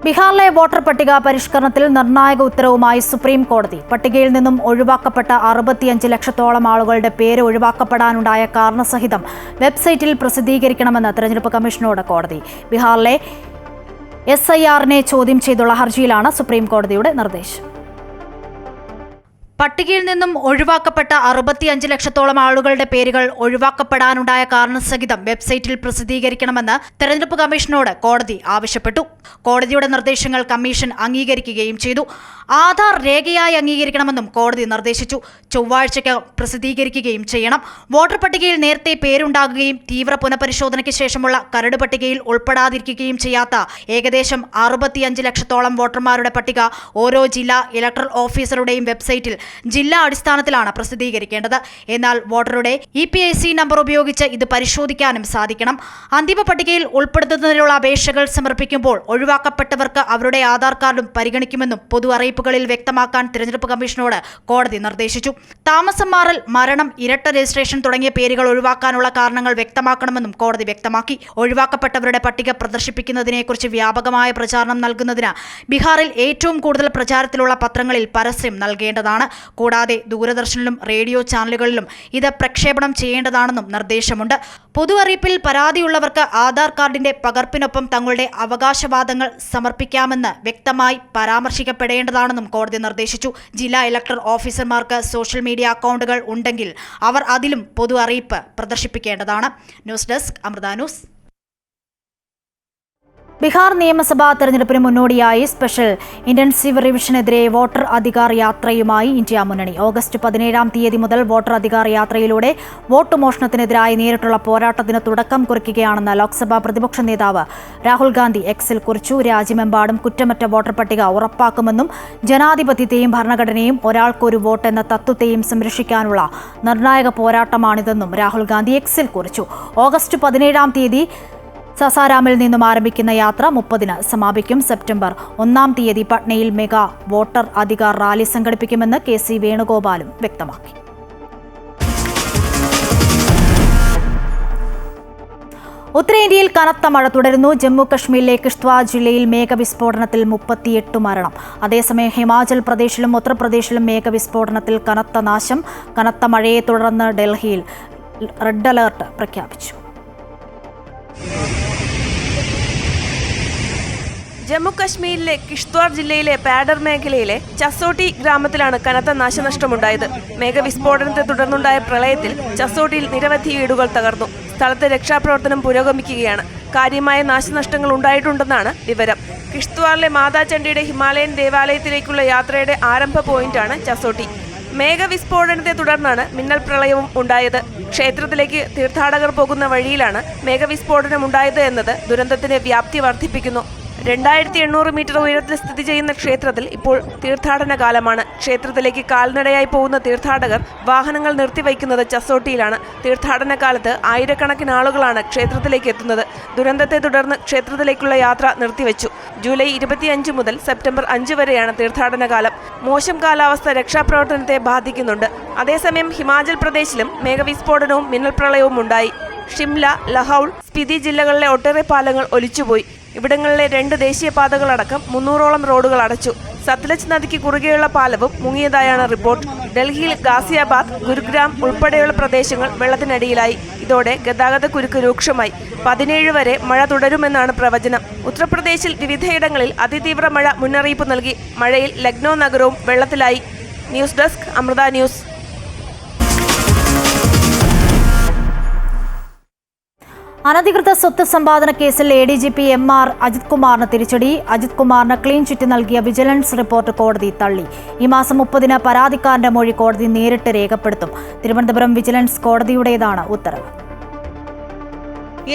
ബീഹാറിലെ വോട്ടർ പട്ടിക പരിഷ്കരണത്തിൽ നിർണായക ഉത്തരവുമായി സുപ്രീം കോടതി. പട്ടികയിൽ നിന്നും ഒഴിവാക്കപ്പെട്ട 65 ലക്ഷത്തോളം ആളുകളുടെ പേര് ഒഴിവാക്കപ്പെടാനുണ്ടായ കാരണസഹിതം വെബ്സൈറ്റിൽ പ്രസിദ്ധീകരിക്കണമെന്ന് തെരഞ്ഞെടുപ്പ് കമ്മീഷനോട് കോടതി. ബീഹാറിലെ SIRനെ ചോദ്യം ചെയ്തുള്ള ഹർജിയിലാണ് സുപ്രീം കോടതിയുടെ നിർദ്ദേശം. പട്ടികയിൽ നിന്നും ഒഴിവാക്കപ്പെട്ട 65 ലക്ഷത്തോളം ആളുകളുടെ പേരുകൾ ഒഴിവാക്കപ്പെടാനുണ്ടായ കാരണസഹിതം വെബ്സൈറ്റിൽ പ്രസിദ്ധീകരിക്കണമെന്ന് തെരഞ്ഞെടുപ്പ് കമ്മീഷനോട് കോടതി ആവശ്യപ്പെട്ടു. കോടതിയുടെ നിർദ്ദേശങ്ങൾ കമ്മീഷൻ അംഗീകരിക്കുകയും ചെയ്തു. ആധാർ രേഖയായി അംഗീകരിക്കണമെന്നും കോടതി നിർദ്ദേശിച്ചു. ചൊവ്വാഴ്ചയ്ക്ക് പ്രസിദ്ധീകരിക്കുകയും ചെയ്യണം. വോട്ടർ പട്ടികയിൽ നേരത്തെ പേരുണ്ടാകുകയും തീവ്ര പുനഃപരിശോധനയ്ക്ക് ശേഷമുള്ള കരട് പട്ടികയിൽ ഉൾപ്പെടാതിരിക്കുകയും ചെയ്യാത്ത ഏകദേശം 65 ലക്ഷത്തോളം വോട്ടർമാരുടെ പട്ടിക ഓരോ ജില്ലാ ഇലക്ടറൽ ഓഫീസറുടെയും വെബ്സൈറ്റിൽ ജില്ലാ അടിസ്ഥാനത്തിലാണ് പ്രസിദ്ധീകരിക്കേണ്ടത്. എന്നാൽ വോട്ടറുടെ EPIC നമ്പർ ഉപയോഗിച്ച് ഇത് പരിശോധിക്കാനും സാധിക്കണം. അന്തിമ പട്ടികയിൽ ഉൾപ്പെടുത്തുന്നതിനുള്ള അപേക്ഷകൾ സമർപ്പിക്കുമ്പോൾ ഒഴിവാക്കപ്പെട്ടവർക്ക് അവരുടെ ആധാർ കാർഡും പരിഗണിക്കുമെന്നും പൊതു അറിയിപ്പുകളിൽ വ്യക്തമാക്കാൻ തിരഞ്ഞെടുപ്പ് കമ്മീഷനോട് കോടതി നിർദ്ദേശിച്ചു. താമസം മാറൽ, മരണം, ഇരട്ട രജിസ്ട്രേഷൻ തുടങ്ങിയ പേരുകൾ ഒഴിവാക്കാനുള്ള കാരണങ്ങൾ വ്യക്തമാക്കണമെന്നും കോടതി വ്യക്തമാക്കി. ഒഴിവാക്കപ്പെട്ടവരുടെ പട്ടിക പ്രദർശിപ്പിക്കുന്നതിനെക്കുറിച്ച് വ്യാപകമായ പ്രചാരണം നൽകുന്നതിന് ബീഹാറിൽ ഏറ്റവും കൂടുതൽ പ്രചാരത്തിലുള്ള പത്രങ്ങളിൽ പരസ്യം നൽകേണ്ടതാണ്. കൂടാതെ ദൂരദർശനിലും റേഡിയോ ചാനലുകളിലും ഇത് പ്രക്ഷേപണം ചെയ്യേണ്ടതാണെന്നും നിർദ്ദേശമുണ്ട്. പൊതു അറിയിപ്പിൽ പരാതിയുള്ളവർക്ക് ആധാർ കാർഡിന്റെ പകർപ്പിനൊപ്പം തങ്ങളുടെ അവകാശവാദങ്ങൾ സമർപ്പിക്കാമെന്ന് വ്യക്തമായി പരാമർശിക്കപ്പെടേണ്ടതാണെന്നും കോടതി നിർദ്ദേശിച്ചു. ജില്ലാ ഇലക്ടറൽ ഓഫീസർമാർക്ക് സോഷ്യൽ മീഡിയ അക്കൗണ്ടുകൾ ഉണ്ടെങ്കിൽ അവർ അതിലും പൊതു അറിയിപ്പ് പ്രദർശിപ്പിക്കേണ്ടതാണ്. News desk, Amrita news. Bihar നിയമസഭാ തെരഞ്ഞെടുപ്പിന് മുന്നോടിയായി സ്പെഷ്യൽ ഇന്റൻസീവ് റിവിഷനെതിരെ വോട്ടർ അധികാർ യാത്രയുമായി ഇന്ത്യ മുന്നണി. ഓഗസ്റ്റ് 17-ാം തീയതി മുതൽ വോട്ടർ അധികാർ യാത്രയിലൂടെ വോട്ട് മോഷണത്തിനെതിരായി നേരിട്ടുള്ള പോരാട്ടത്തിന് തുടക്കം കുറിക്കുകയാണെന്ന് ലോക്സഭാ പ്രതിപക്ഷ നേതാവ് രാഹുൽ ഗാന്ധി എക്സിൽ കുറിച്ചു. രാജ്യമെമ്പാടും കുറ്റമറ്റ വോട്ടർ പട്ടിക ഉറപ്പാക്കുമെന്നും ജനാധിപത്യത്തെയും ഭരണഘടനയും ഒരാൾക്കൊരു വോട്ട് എന്ന തത്വത്തെയും സംരക്ഷിക്കാനുള്ള നിർണായക പോരാട്ടമാണിതെന്നും രാഹുൽ ഗാന്ധി എക്സിൽ കുറിച്ചു. ഓഗസ്റ്റ് 17-ാം തീയതി സസാരാമിൽ നിന്നും ആരംഭിക്കുന്ന യാത്ര 30-ന് സമാപിക്കും. സെപ്റ്റംബർ 1-ാം തീയതി പട്നയിൽ മെഗാ വോട്ടർ അധികാർ റാലി സംഘടിപ്പിക്കുമെന്ന് KC വേണുഗോപാലും വ്യക്തമാക്കി. ഉത്തരേന്ത്യയിൽ കനത്ത മഴ തുടരുന്നു. ജമ്മു കശ്മീരിലെ കിഷ്ത്വാർ ജില്ലയിൽ മേഘവിസ്ഫോടനത്തിൽ 38 മരണം. അതേസമയം ഹിമാചൽ പ്രദേശിലും ഉത്തർപ്രദേശിലും മേഘവിസ്ഫോടനത്തിൽ കനത്ത നാശം. കനത്ത മഴയെ തുടർന്ന് ഡൽഹിയിൽ റെഡ് അലർട്ട് പ്രഖ്യാപിച്ചു. ജമ്മു കശ്മീരിലെ കിഷ്ത്വാർ ജില്ലയിലെ പാഡർ മേഖലയിലെ ചസോട്ടി ഗ്രാമത്തിലാണ് കനത്ത നാശനഷ്ടമുണ്ടായത്. മേഘവിസ്ഫോടനത്തെ തുടർന്നുണ്ടായ പ്രളയത്തിൽ ചസോട്ടിയിൽ നിരവധി വീടുകൾ തകർന്നു. സ്ഥലത്ത് രക്ഷാപ്രവർത്തനം പുരോഗമിക്കുകയാണ്. കാര്യമായ നാശനഷ്ടങ്ങൾ ഉണ്ടായിട്ടുണ്ടെന്നാണ് വിവരം. കിഷ്ത്വാറിലെ മാതാചണ്ഡിയുടെ ഹിമാലയൻ ദേവാലയത്തിലേക്കുള്ള യാത്രയുടെ ആരംഭ പോയിന്റാണ് ചസോട്ടി. മേഘവിസ്ഫോടനത്തെ തുടർന്നാണ് മിന്നൽ പ്രളയവും ഉണ്ടായത്. ക്ഷേത്രത്തിലേക്ക് തീർത്ഥാടകർ പോകുന്ന വഴിയിലാണ് മേഘവിസ്ഫോടനം ഉണ്ടായത് എന്നത് ദുരന്തത്തിന്റെ വ്യാപ്തി വർദ്ധിപ്പിക്കുന്നു. 2800 മീറ്റർ ഉയരത്തിൽ സ്ഥിതി ചെയ്യുന്ന ക്ഷേത്രത്തിൽ ഇപ്പോൾ തീർത്ഥാടന കാലമാണ്. ക്ഷേത്രത്തിലേക്ക് കാൽനടയായി പോകുന്ന തീർത്ഥാടകർ വാഹനങ്ങൾ നിർത്തിവയ്ക്കുന്നത് ചസോട്ടിയിലാണ്. തീർത്ഥാടന കാലത്ത് ആയിരക്കണക്കിന് ആളുകളാണ് ക്ഷേത്രത്തിലേക്ക് എത്തുന്നത്. ദുരന്തത്തെ തുടർന്ന് ക്ഷേത്രത്തിലേക്കുള്ള യാത്ര നിർത്തിവെച്ചു. ജൂലൈ 25 മുതൽ സെപ്റ്റംബർ 5 വരെയാണ് തീർത്ഥാടന കാലം. മോശം കാലാവസ്ഥ രക്ഷാപ്രവർത്തനത്തെ ബാധിക്കുന്നുണ്ട്. അതേസമയം ഹിമാചൽ പ്രദേശിലും മേഘവിസ്ഫോടനവും മിന്നൽ പ്രളയവും ഉണ്ടായി. ഷിംല, ലഹൌൾ, സ്പിതി ജില്ലകളിലെ ഒട്ടേറെ പാലങ്ങൾ ഒലിച്ചുപോയി. ഇവിടങ്ങളിലെ 2 ദേശീയപാതകളടക്കം 300ഓളം റോഡുകൾ അടച്ചു. സത്ലജ് നദിക്ക് കുറുകെയുള്ള പാലവും മുങ്ങിയതായാണ് റിപ്പോർട്ട്. ഡൽഹിയിൽ ഗാസിയാബാദ്, ഗുരുഗ്രാം ഉൾപ്പെടെയുള്ള പ്രദേശങ്ങൾ വെള്ളത്തിനടിയിലായി. ഇതോടെ ഗതാഗത കുരുക്ക് രൂക്ഷമായി. 17 വരെ മഴ തുടരുമെന്നാണ് പ്രവചനം. ഉത്തർപ്രദേശിൽ വിവിധയിടങ്ങളിൽ അതിതീവ്ര മഴ മുന്നറിയിപ്പ് നൽകി. മഴയിൽ ലക്നൌ നഗരവും വെള്ളത്തിലായി. News desk, Amrita news. അനധികൃത സ്വത്ത് സമ്പാദന കേസിൽ ADGP MR അജിത് കുമാറിന് തിരിച്ചടി. അജിത് കുമാറിന് ക്ലീൻ ചിറ്റ് നൽകിയ വിജിലൻസ് റിപ്പോർട്ട് കോടതി തള്ളി. ഈ മാസം 30-ന് പരാതിക്കാരന്റെ മൊഴി കോടതി നേരിട്ട് രേഖപ്പെടുത്തും. തിരുവനന്തപുരം വിജിലൻസ് കോടതിയുടേതാണ് ഉത്തരവ്.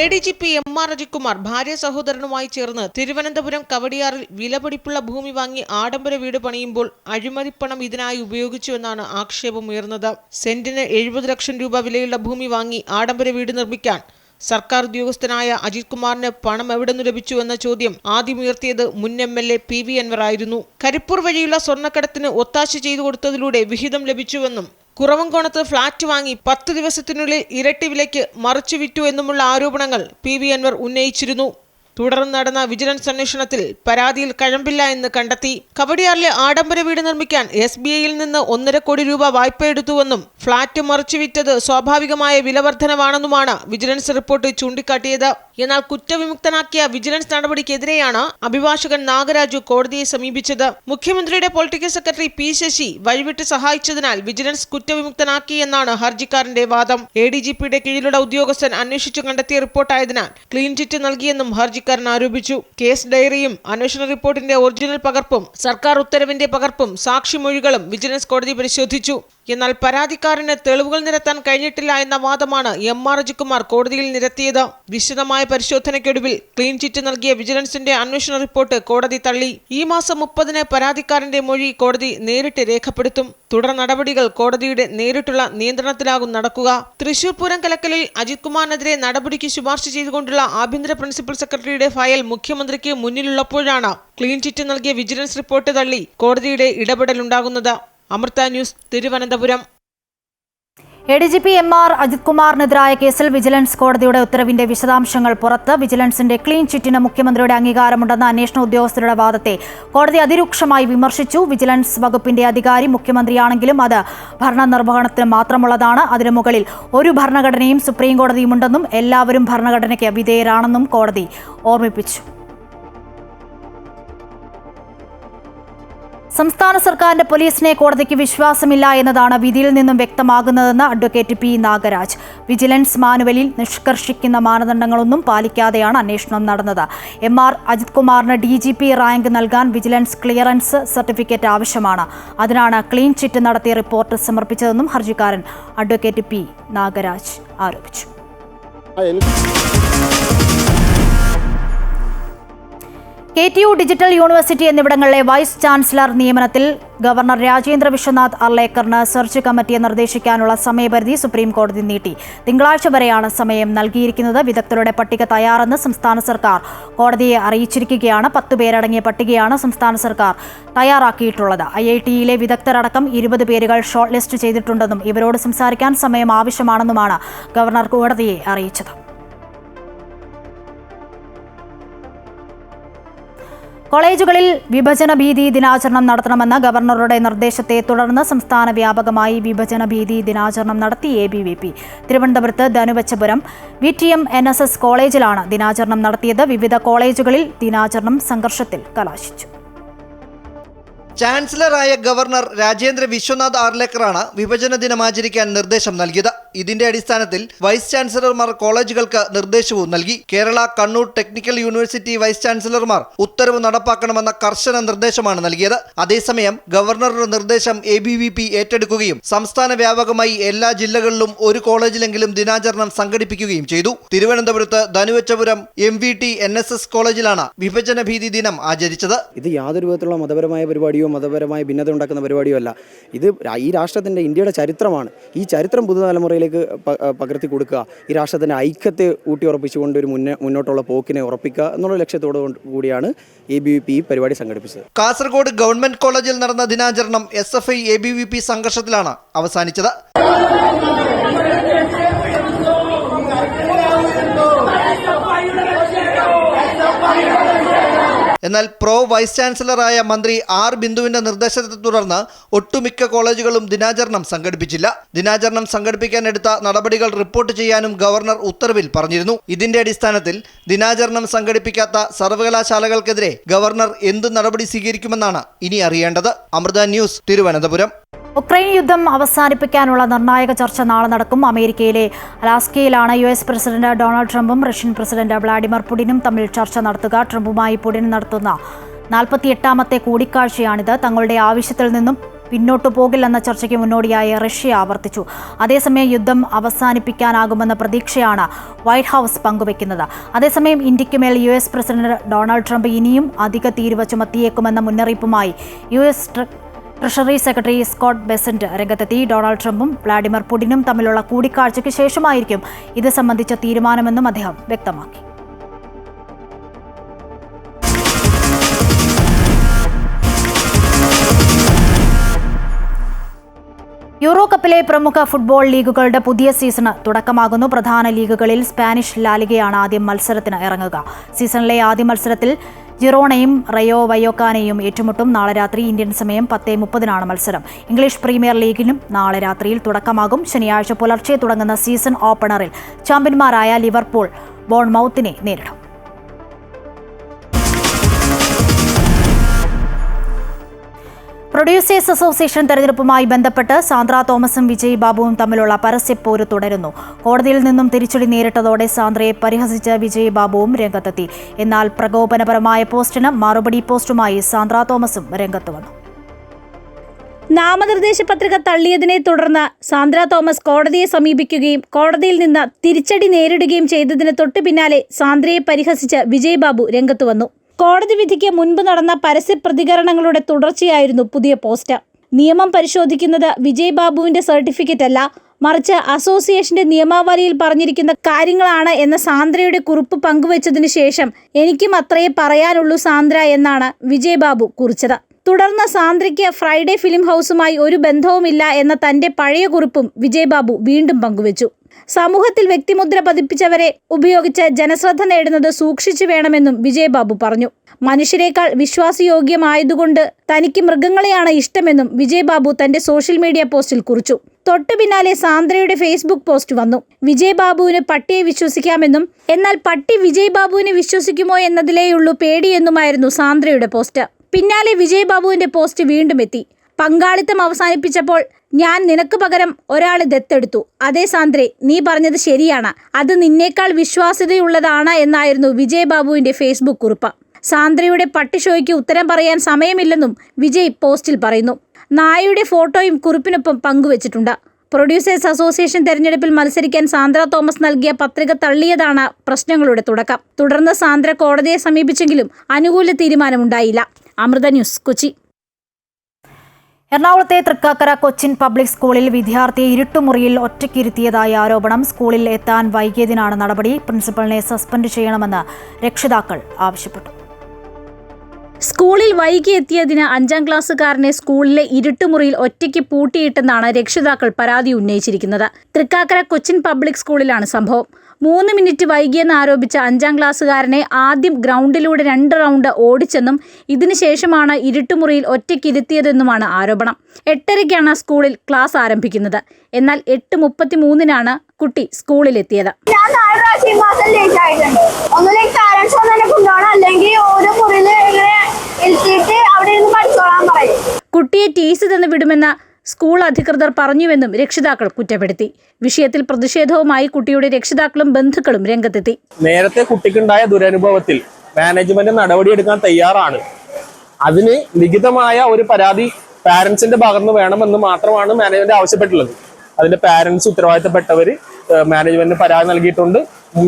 ADGP MR അജിത് കുമാർ ഭാര്യ സഹോദരനുമായി ചേർന്ന് തിരുവനന്തപുരം കവടിയാറിൽ വിലപിടിപ്പുള്ള ഭൂമി വാങ്ങി ആഡംബര വീട് പണിയുമ്പോൾ അഴിമതിപ്പണം ഇതിനായി ഉപയോഗിച്ചുവെന്നാണ് ആക്ഷേപമുയർന്നത്. സെന്റിന് 70 ലക്ഷം രൂപ വിലയുള്ള ഭൂമി വാങ്ങി ആഡംബര വീട് നിർമ്മിക്കാൻ സർക്കാർ ഉദ്യോഗസ്ഥനായ അജിത് കുമാറിന് പണം എവിടെ നിന്ന് ലഭിച്ചുവെന്ന ചോദ്യം ആദ്യമുയർത്തിയത് മുൻ MLA PV അൻവർ ആയിരുന്നു. കരിപ്പൂർ വഴിയുള്ള സ്വർണ്ണക്കടത്തിന് ഒത്താശ ചെയ്തു കൊടുത്തതിലൂടെ വിഹിതം ലഭിച്ചുവെന്നും കുറവങ്കോണത്ത് ഫ്ളാറ്റ് വാങ്ങി 10 ദിവസത്തിനുള്ളിൽ ഇരട്ടി വിലയ്ക്ക് മറിച്ചു വിറ്റു എന്നുമുള്ള ആരോപണങ്ങൾ PV അൻവർ ഉന്നയിച്ചിരുന്നു. തുടർന്ന് നടന്ന വിജിലൻസ് അന്വേഷണത്തിൽ പരാതിയിൽ കഴമ്പില്ല എന്ന് കണ്ടെത്തി. കവടിയാറിലെ ആഡംബര വീട് നിർമ്മിക്കാൻ SBIയിൽ നിന്ന് 1.5 കോടി രൂപ വായ്പ എടുത്തുവെന്നും ഫ്ളാറ്റ് മറിച്ചുവിറ്റത് സ്വാഭാവികമായ വിലവർദ്ധനവാണെന്നുമാണ് വിജിലൻസ് റിപ്പോർട്ട് ചൂണ്ടിക്കാട്ടിയത്. എന്നാൽ കുറ്റവിമുക്തനാക്കിയ വിജിലൻസ് നടപടിക്കെതിരെയാണ് അഭിഭാഷകൻ നാഗരാജു കോടതിയെ സമീപിച്ചത്. മുഖ്യമന്ത്രിയുടെ പൊളിറ്റിക്കൽ സെക്രട്ടറി P ശശി വഴിവിട്ട് സഹായിച്ചതിനാൽ വിജിലൻസ് കുറ്റവിമുക്തനാക്കി എന്നാണ് ഹർജിക്കാരന്റെ വാദം. ADGPയുടെ കീഴിലുള്ള ഉദ്യോഗസ്ഥൻ അന്വേഷിച്ചു കണ്ടെത്തിയ റിപ്പോർട്ടായതിനാൽ ക്ലീൻ ചിറ്റ് നൽകിയെന്നും ഹർജിക്കാരൻ ആരോപിച്ചു. കേസ് ഡയറിയും അന്വേഷണ റിപ്പോർട്ടിന്റെ ഒറിജിനൽ പകർപ്പും സർക്കാർ ഉത്തരവിന്റെ പകർപ്പും സാക്ഷിമൊഴികളും വിജിലൻസ് കോടതി പരിശോധിച്ചു. എന്നാൽ പരാതിക്കാരന് തെളിവുകൾ നിരത്താൻ കഴിഞ്ഞിട്ടില്ല എന്ന വാദമാണ് MR അജിത് കുമാർ കോടതിയിൽ നിരത്തിയത്. വിശദമായ പരിശോധനയ്ക്കൊടുവിൽ ക്ലീൻ ചിറ്റ് നൽകിയ വിജിലൻസിന്റെ അന്വേഷണ റിപ്പോർട്ട് കോടതി തള്ളി. ഈ മാസം 30-ന് പരാതിക്കാരന്റെ മൊഴി കോടതി നേരിട്ട് രേഖപ്പെടുത്തും. തുടർ നടപടികൾ കോടതിയുടെ നേരിട്ടുള്ള നിയന്ത്രണത്തിലാകും നടക്കുക. തൃശൂർ പൂരം കലക്കലിൽ അജിത് കുമാറിനെതിരെ നടപടിക്ക് ശുപാർശ ചെയ്തുകൊണ്ടുള്ള ആഭ്യന്തര പ്രിൻസിപ്പൽ സെക്രട്ടറിയുടെ ഫയൽ മുഖ്യമന്ത്രിക്ക് മുന്നിലുള്ളപ്പോഴാണ് ക്ലീൻ ചിറ്റ് നൽകിയ വിജിലൻസ് റിപ്പോർട്ട് തള്ളി കോടതിയുടെ ഇടപെടലുണ്ടാകുന്നത്. Amrita news, Thiruvananthapuram. ADGP MR Ajith കുമാറിനെതിരായ കേസിൽ വിജിലൻസ് കോടതിയുടെ ഉത്തരവിന്റെ വിശദാംശങ്ങൾ പുറത്ത്. വിജിലൻസിന്റെ ക്ലീൻ ചിറ്റിന് മുഖ്യമന്ത്രിയുടെ അംഗീകാരമുണ്ടെന്ന അന്വേഷണ ഉദ്യോഗസ്ഥരുടെ വാദത്തെ കോടതി അതിരൂക്ഷമായി വിമർശിച്ചു. വിജിലൻസ് വകുപ്പിന്റെ അധികാരി മുഖ്യമന്ത്രിയാണെങ്കിലും അത് ഭരണനിർവഹണത്തിന് മാത്രമുള്ളതാണ്. അതിനു മുകളിൽ ഒരു ഭരണഘടനയും സുപ്രീംകോടതിയുമുണ്ടെന്നും എല്ലാവരും ഭരണഘടനയ്ക്ക് വിധേയരാണെന്നും കോടതി ഓർമ്മിപ്പിച്ചു. സംസ്ഥാന സർക്കാരിന്റെ പോലീസിനെ കോടതിക്ക് വിശ്വാസമില്ല എന്നതാണ് വിധിയിൽ നിന്നും വ്യക്തമാകുന്നതെന്ന് അഡ്വക്കേറ്റ് P നാഗരാജ്. വിജിലൻസ് മാനുവലിൽ നിഷ്കർഷിക്കുന്ന മാനദണ്ഡങ്ങളൊന്നും പാലിക്കാതെയാണ് അന്വേഷണം നടന്നത്. MR അജിത് കുമാറിന് DGP റാങ്ക് നൽകാൻ വിജിലൻസ് ക്ലിയറൻസ് സർട്ടിഫിക്കറ്റ് ആവശ്യമാണ്. അതിനാണ് ക്ലീൻ ചിറ്റ് നടത്തിയ റിപ്പോർട്ട് സമർപ്പിച്ചതെന്നും ഹർജിക്കാരൻ അഡ്വക്കേറ്റ് P നാഗരാജ് ആരോപിച്ചു. KTU ഡിജിറ്റൽ യൂണിവേഴ്സിറ്റി എന്നിവിടങ്ങളിലെ വൈസ് ചാൻസലർ നിയമനത്തിൽ ഗവർണർ രാജേന്ദ്ര വിശ്വനാഥ് അർലേക്കറിന് സെർച്ച് കമ്മിറ്റിയെ നിർദ്ദേശിക്കാനുള്ള സമയപരിധി സുപ്രീം കോടതി നീട്ടി. തിങ്കളാഴ്ച വരെയാണ് സമയം നൽകിയിരിക്കുന്നത്. വിദഗ്ധരുടെ പട്ടിക തയ്യാറെന്ന് സംസ്ഥാന സർക്കാർ കോടതിയെ അറിയിച്ചിരിക്കുകയാണ്. 10 പേരടങ്ങിയ പട്ടികയാണ് സംസ്ഥാന സർക്കാർ തയ്യാറാക്കിയിട്ടുള്ളത്. IIT-യിലെ വിദഗ്ധരടക്കം 20 പേരുകൾ ഷോർട്ട് ലിസ്റ്റ് ചെയ്തിട്ടുണ്ടെന്നും ഇവരോട് സംസാരിക്കാൻ സമയം ആവശ്യമാണെന്നുമാണ് ഗവർണർ കോടതിയെ അറിയിച്ചത്. കോളേജുകളിൽ വിഭജന ഭീതി ദിനാചരണം നടത്തണമെന്ന ഗവർണറുടെ നിർദ്ദേശത്തെ തുടർന്ന് സംസ്ഥാന വ്യാപകമായി വിഭജന ഭീതി ദിനാചരണം നടത്തി ABVP. തിരുവനന്തപുരത്ത് ധനുവച്ചപുരം VTM NSS കോളേജിലാണ് ദിനാചരണം നടത്തിയത്. വിവിധ കോളേജുകളിൽ ദിനാചരണം സംഘർഷത്തിൽ കലാശിച്ചു. ചാൻസലറായ ഗവർണർ രാജേന്ദ്ര വിശ്വനാഥ് ആർലേക്കറാണ് വിഭജന ദിനം ആചരിക്കാൻ നിർദ്ദേശം നൽകിയത്. ഇതിന്റെ അടിസ്ഥാനത്തിൽ വൈസ് ചാൻസലർമാർ കോളേജുകൾക്ക് നിർദ്ദേശവും നൽകി. Kerala, Kannur technical university vice ചാൻസലർമാർ ഉത്തരവ് നടപ്പാക്കണമെന്ന കർശന നിർദ്ദേശമാണ് നൽകിയത്. അതേസമയം ഗവർണറുടെ നിർദ്ദേശം ABVP ഏറ്റെടുക്കുകയും സംസ്ഥാന വ്യാപകമായി എല്ലാ ജില്ലകളിലും ഒരു കോളേജിലെങ്കിലും ദിനാചരണം സംഘടിപ്പിക്കുകയും ചെയ്തു. തിരുവനന്തപുരത്ത് ധനുവച്ചപുരം MVT NSS കോളേജിലാണ് വിഭജന ഭീതി ദിനം ആചരിച്ചത്. ഇത് യാതൊരു വിധത്തിലുള്ള മതപരമായ പരിപാടിയോ മതപരമായ ഭിന്നത ഉണ്ടാക്കുന്ന പരിപാടിയോ അല്ല. ഇത് ഈ രാഷ്ട്രത്തിൻ്റെ, ഇന്ത്യയുടെ ചരിത്രമാണ്. ഈ ചരിത്രം പുതുതലമുറയിലേക്ക് പകർത്തി കൊടുക്കുക, ഈ രാഷ്ട്രത്തിൻ്റെ ഐക്യത്തെ ഊട്ടിയുറപ്പിച്ചുകൊണ്ട് ഒരു മുന്നോട്ടുള്ള പോക്കിനെ ഉറപ്പിക്കുക എന്നുള്ള ലക്ഷ്യത്തോടു കൂടിയാണ് ABVP ഈ പരിപാടി സംഘടിപ്പിച്ചത്. കാസർഗോഡ് ഗവൺമെന്റ് കോളേജിൽ നടന്ന ദിനാചരണം SFI ABVP സംഘർഷത്തിലാണ് അവസാനിച്ചത്. എന്നാൽ വൈസ് ചാൻസലറായ മന്ത്രി R. ബിന്ദുവിന്റെ നിർദ്ദേശത്തെ തുടർന്ന് ഒട്ടുമിക്ക കോളേജുകളും ദിനാചരണം സംഘടിപ്പിച്ചില്ല. ദിനാചരണം സംഘടിപ്പിക്കാൻ എടുത്ത നടപടികൾ റിപ്പോർട്ട് ചെയ്യാനും ഗവർണർ ഉത്തരവിൽ പറഞ്ഞിരുന്നു. ഇതിന്റെ അടിസ്ഥാനത്തിൽ ദിനാചരണം സംഘടിപ്പിക്കാത്ത സർവകലാശാലകൾക്കെതിരെ ഗവർണർ എന്ത് നടപടി സ്വീകരിക്കുമെന്നാണ് ഇനി അറിയേണ്ടത്. അമൃത ന്യൂസ്, തിരുവനന്തപുരം. ഉക്രൈൻ യുദ്ധം അവസാനിപ്പിക്കാനുള്ള നിർണായക ചർച്ച നാളെ നടക്കും. അമേരിക്കയിലെ അലാസ്കയിലാണ് US പ്രസിഡന്റ് ഡൊണാൾഡ് ട്രംപും റഷ്യൻ പ്രസിഡന്റ് വ്ളാഡിമിർ പുടിനും തമ്മിൽ ചർച്ച നടത്തുക. ട്രംപുമായി പുടിൻ നടത്തുന്ന 48ാമത്തെ കൂടിക്കാഴ്ചയാണിത്. തങ്ങളുടെ ആവശ്യത്തിൽ നിന്നും പിന്നോട്ടു പോകില്ലെന്ന ചർച്ചയ്ക്ക് മുന്നോടിയായി റഷ്യ ആവർത്തിച്ചു. അതേസമയം യുദ്ധം അവസാനിപ്പിക്കാനാകുമെന്ന പ്രതീക്ഷയാണ് വൈറ്റ് ഹൗസ് പങ്കുവയ്ക്കുന്നത്. അതേസമയം ഇന്ത്യക്കുമേൽ US പ്രസിഡന്റ് ഡൊണാൾഡ് ട്രംപ് ഇനിയും അധിക തീരുവ ചുമത്തിയേക്കുമെന്ന മുന്നറിയിപ്പുമായി US treasury secretary Scott Bessent രംഗത്തെത്തി. ഡൊണാൾഡ് ട്രംപും വ്ളാഡിമിർ പുടിനും തമ്മിലുള്ള കൂടിക്കാഴ്ചയ്ക്ക് ശേഷമായിരിക്കും ഇത് സംബന്ധിച്ച തീരുമാനമെന്നും അദ്ദേഹം വ്യക്തമാക്കി. യൂറോ കപ്പിലെ പ്രമുഖ ഫുട്ബോൾ ലീഗുകളുടെ പുതിയ സീസണ് തുടക്കമാകുന്നു. പ്രധാന ലീഗുകളിൽ സ്പാനിഷ് ലാലിഗയാണ് ആദ്യം മത്സരത്തിന് ഇറങ്ങുക. സീസണിലെ ആദ്യ മത്സരത്തിൽ ജിറോണയും റയോ വയോക്കാനയും ഏറ്റുമുട്ടും. നാളെ രാത്രി ഇന്ത്യൻ സമയം 10:30 മത്സരം. ഇംഗ്ലീഷ് പ്രീമിയർ ലീഗിനും നാളെ രാത്രിയിൽ തുടക്കമാകും. ശനിയാഴ്ച പുലർച്ചെ തുടങ്ങുന്ന സീസൺ ഓപ്പണറിൽ ചാമ്പ്യന്മാരായ ലിവർപൂൾ ബോൺമൌത്തിനെ നേരിടും. പ്രൊഡ്യൂസേഴ്സ് അസോസിയേഷൻ തെരഞ്ഞെടുപ്പുമായി ബന്ധപ്പെട്ട് സാന്ദ്ര തോമസും വിജയ് ബാബുവും തമ്മിലുള്ള പരസ്യപ്പോര് തുടരുന്നു. കോടതിയിൽ നിന്നും തിരിച്ചടി നേരിട്ടതോടെ സാന്ദ്രയെ പരിഹസിച്ച് വിജയ് ബാബുവും രംഗത്തെത്തി. എന്നാൽ പ്രകോപനപരമായ പോസ്റ്റിന് മറുപടി പോസ്റ്റുമായി സാന്ദ്ര തോമസും രംഗത്ത് വന്നു. നാമനിർദ്ദേശ പത്രിക തള്ളിയതിനെ തുടർന്ന് സാന്ദ്ര തോമസ് കോടതിയെ സമീപിക്കുകയും കോടതിയിൽ നിന്ന് തിരിച്ചടി നേരിടുകയും ചെയ്തതിന് തൊട്ടു പിന്നാലെ സാന്ദ്രയെ പരിഹസിച്ച് വിജയ് ബാബു രംഗത്ത് വന്നു. കോടതി വിധിക്ക് മുൻപ് നടന്ന പരസ്യ പ്രതികരണങ്ങളുടെ തുടർച്ചയായിരുന്നു പുതിയ പോസ്റ്റ്. നിയമം പരിശോധിക്കുന്നത് വിജയ് ബാബുവിന്റെ സർട്ടിഫിക്കറ്റ് അല്ല, മറിച്ച് അസോസിയേഷന്റെ നിയമാവലിയിൽ പറഞ്ഞിരിക്കുന്ന കാര്യങ്ങളാണ് എന്ന സാന്ദ്രയുടെ കുറിപ്പ് പങ്കുവച്ചതിനു ശേഷം എനിക്കും അത്രയേ പറയാനുള്ളൂ സാന്ദ്ര എന്നാണ് വിജയ് ബാബു കുറിച്ചത്. തുടർന്ന് സാന്ദ്രയ്ക്ക് ഫ്രൈഡേ ഫിലിം ഹൗസുമായി ഒരു ബന്ധവുമില്ല എന്ന തന്റെ പഴയ കുറിപ്പും വിജയ് ബാബു വീണ്ടും പങ്കുവച്ചു. സമൂഹത്തിൽ വ്യക്തിമുദ്ര പതിപ്പിച്ചവരെ ഉപയോഗിച്ച് ജനശ്രദ്ധ നേടുന്നത് സൂക്ഷിച്ചു വേണമെന്നും വിജയ് ബാബു പറഞ്ഞു. മനുഷ്യരെക്കാൾ വിശ്വാസയോഗ്യമായതുകൊണ്ട് തനിക്ക് മൃഗങ്ങളെയാണ് ഇഷ്ടമെന്നും വിജയ് ബാബു തന്റെ സോഷ്യൽ മീഡിയ പോസ്റ്റിൽ കുറിച്ചു. തൊട്ടു പിന്നാലെ സാന്ദ്രയുടെ ഫേസ്ബുക്ക് പോസ്റ്റ് വന്നു. വിജയ് ബാബുവിന് പട്ടിയെ വിശ്വസിക്കാമെന്നും എന്നാൽ പട്ടി വിജയ് ബാബുവിനെ വിശ്വസിക്കുമോ എന്നതിലേയുള്ളൂ പേടിയെന്നുമായിരുന്നു സാന്ദ്രയുടെ പോസ്റ്റ്. പിന്നാലെ വിജയ് ബാബുവിന്റെ പോസ്റ്റ് വീണ്ടും എത്തി. പങ്കാളിത്തം അവസാനിപ്പിച്ചപ്പോൾ ഞാൻ നിനക്ക് പകരം ഒരാളെ ദത്തെടുത്തു. അതേ സാന്ദ്രെ, നീ പറഞ്ഞത് ശരിയാണ്, അത് നിന്നേക്കാൾ വിശ്വാസ്യതയുള്ളതാണ് എന്നായിരുന്നു വിജയ് ബാബുവിന്റെ ഫേസ്ബുക്ക് കുറിപ്പ്. സാന്ദ്രയുടെ പട്ടി ഷോയ്ക്ക് ഉത്തരം പറയാൻ സമയമില്ലെന്നും വിജയ് പോസ്റ്റിൽ പറയുന്നു. നായയുടെ ഫോട്ടോയും കുറിപ്പിനൊപ്പം പങ്കുവച്ചിട്ടുണ്ട്. പ്രൊഡ്യൂസേഴ്സ് അസോസിയേഷൻ തെരഞ്ഞെടുപ്പിൽ മത്സരിക്കാൻ സാന്ദ്ര തോമസ് നൽകിയ പത്രിക തള്ളിയതാണ് പ്രശ്നങ്ങളുടെ തുടക്കം. തുടർന്ന് സാന്ദ്ര കോടതിയെ സമീപിച്ചെങ്കിലും അനുകൂല തീരുമാനമുണ്ടായില്ല. അമൃത ന്യൂസ്, കൊച്ചി. എറണാകുളത്തെ തൃക്കാക്കര കൊച്ചിൻ പബ്ലിക് സ്കൂളിൽ വിദ്യാർത്ഥിയെ ഇരുട്ടുമുറിയിൽ ഒറ്റയ്ക്കിരുത്തിയതായ ആരോപണം. സ്കൂളിൽ എത്താൻ വൈകിയതിനാണ് നടപടി. പ്രിൻസിപ്പലിനെ സസ്പെൻഡ് ചെയ്യണമെന്ന് രക്ഷിതാക്കൾ ആവശ്യപ്പെട്ടു. സ്കൂളിൽ വൈകി എത്തിയതിന് 5ാം ക്ലാസ്സുകാരനെ സ്കൂളിലെ ഇരുട്ടുമുറിയിൽ ഒറ്റയ്ക്ക് പൂട്ടിയിട്ടെന്നാണ് രക്ഷിതാക്കൾ പരാതി ഉന്നയിച്ചിരിക്കുന്നത്. തൃക്കാക്കര കൊച്ചിൻ പബ്ലിക് സ്കൂളിലാണ് സംഭവം. 3 മിനിറ്റ് വൈകിയെന്ന് ആരോപിച്ച 5ാം ക്ലാസ്സുകാരനെ ആദ്യം ഗ്രൗണ്ടിലൂടെ 2 റൗണ്ട് ഓടിച്ചെന്നും ഇതിനുശേഷമാണ് ഇരുട്ടുമുറിയിൽ ഒറ്റയ്ക്കിരുത്തിയതെന്നുമാണ് ആരോപണം. 8:30ക്കാണ് സ്കൂളിൽ ക്ലാസ് ആരംഭിക്കുന്നത്. എന്നാൽ 8:33-നാണ് കുട്ടി സ്കൂളിലെത്തിയത്. കുട്ടിയെ ടീസ് തന്ന് വിടുമെന്ന് സ്കൂൾ അധികൃതർ പറഞ്ഞുവെന്നും രക്ഷിതാക്കൾ കുറ്റപ്പെടുത്തി. വിഷയത്തിൽ പ്രതിഷേധവുമായി കുട്ടിയുടെ രക്ഷിതാക്കളും ബന്ധുക്കളും രംഗത്തെത്തി. നേരത്തെ കുട്ടിക്കുണ്ടായ ദുരനുഭവത്തിൽ മാനേജ്മെന്റ് നടപടിയെടുക്കാൻ തയ്യാറാണ്. അതിന് ലിഖിതമായ ഒരു പരാതി പാരന്റ്സിന്റെ ഭാഗത്തുനിന്ന് വേണമെന്ന് മാത്രമാണ് മാനേജ്മെന്റ് ആവശ്യപ്പെട്ടുള്ളത്. അതിന്റെ പാരന്റ്സ് ഉത്തരവാദിത്തപ്പെട്ടവർ മാനേജ്മെന്റിന് പരാതി നൽകിയിട്ടുണ്ട്.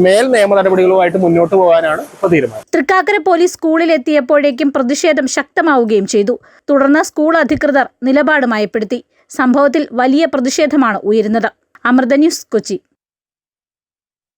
മേൽ നിയമ നടപടികളുമായിട്ട് മുന്നോട്ട് പോകാനാണ് ഇപ്പോൾ തീരുമാനം. തൃക്കാക്കര പോലീസ് സ്കൂളിൽ എത്തിയപ്പോഴേക്കും പ്രതിഷേധം ശക്തമാവുകയും ചെയ്തു. തുടർന്ന് സ്കൂൾ അധികൃതർ നിലപാട് മയപ്പെടുത്തി. സംഭവത്തിൽ വലിയ പ്രതിഷേധമാണ് ഉയരുന്നത്. അമൃത ന്യൂസ്, കൊച്ചി.